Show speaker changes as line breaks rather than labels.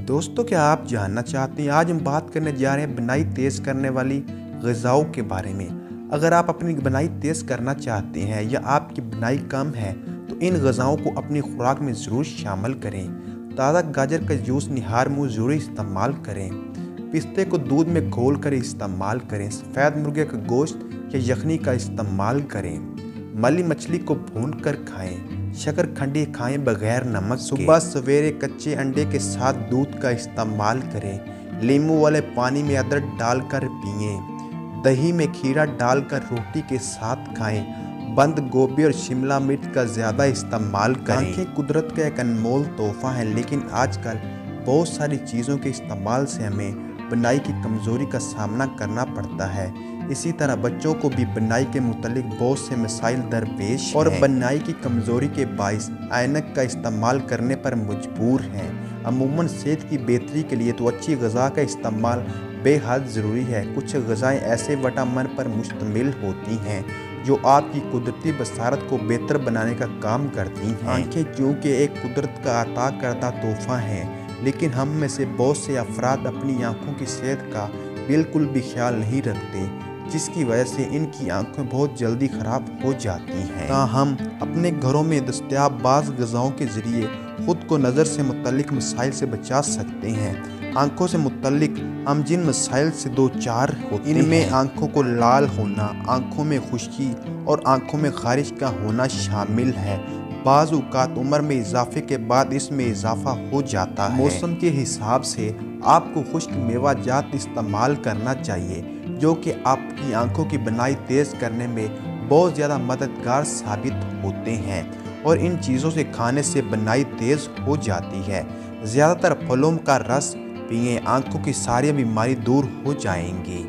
दोस्तों, क्या आप जानना चाहते हैं? आज हम बात करने जा रहे हैं बनाई तेज़ करने वाली ग़िज़ाओं के बारे में। अगर आप अपनी बनाई तेज़ करना चाहते हैं या आपकी बनाई कम है तो इन ग़िज़ाओं को अपनी खुराक में ज़रूर शामिल करें। ताज़ा गाजर का जूस निहार मुँह ज़रूर इस्तेमाल करें। पिस्ते को दूध में घोल कर इस्तेमाल करें। सफ़ेद मुर्गे का गोश्त या यखनी का इस्तेमाल करें। मली मछली को भून कर खाएँ। शकरकंदी खाएं बगैर नमक के। सुबह सवेरे कच्चे अंडे के साथ दूध का इस्तेमाल करें। नींबू वाले पानी में अदरक डालकर पिएं। दही में खीरा डालकर रोटी के साथ खाएं। बंद गोभी और शिमला मिर्च का ज़्यादा इस्तेमाल करें। आँखें कुदरत का एक अनमोल तोहफा है, लेकिन आजकल बहुत सारी चीज़ों के इस्तेमाल से हमें बनाई की कमज़ोरी का सामना करना पड़ता है। इसी तरह बच्चों को भी बनाई के मुतालिक बहुत से मसाइल दरपेश और बनाई की कमज़ोरी के बाइस ऐनक का इस्तेमाल करने पर मजबूर हैं। अमूमन सेहत की बेहतरी के लिए तो अच्छी ग़िज़ा का इस्तेमाल बेहद ज़रूरी है। कुछ ग़िज़ाएँ ऐसे विटामिन पर मुश्तमिल होती हैं जो आपकी कुदरती बसारत को बेहतर बनाने का काम करती हैं। आँखें चूँकि एक कुदरत का अता करदा तोहफ़ा हैं, लेकिन हम में से बहुत से अफराद अपनी आँखों की सेहत का बिल्कुल भी ख्याल नहीं रखते, जिसकी वजह से इनकी आंखें बहुत जल्दी ख़राब हो जाती हैं। हम अपने घरों में दस्तयाब बाज़ ग़िज़ाओं के ज़रिए ख़ुद को नज़र से मुतल्लिक़ मसाइल से बचा सकते हैं। आँखों से मुतल्लिक़ हम जिन मसाइल से दो चार होते हैं, इनमें आँखों को लाल होना, आँखों में खुश्की और आँखों में ख़ारिश का होना शामिल है। बाज़ औक़ात उम्र में इजाफे के बाद इसमें इजाफा हो जाता है। मौसम के हिसाब से आपको खुश्क मेवाजात इस्तेमाल करना चाहिए, जो कि आपकी आंखों की बनाई तेज़ करने में बहुत ज़्यादा मददगार साबित होते हैं और इन चीज़ों से खाने से बनाई तेज़ हो जाती है। ज़्यादातर फलों का रस पिएं, आंखों की सारी बीमारी दूर हो जाएंगी।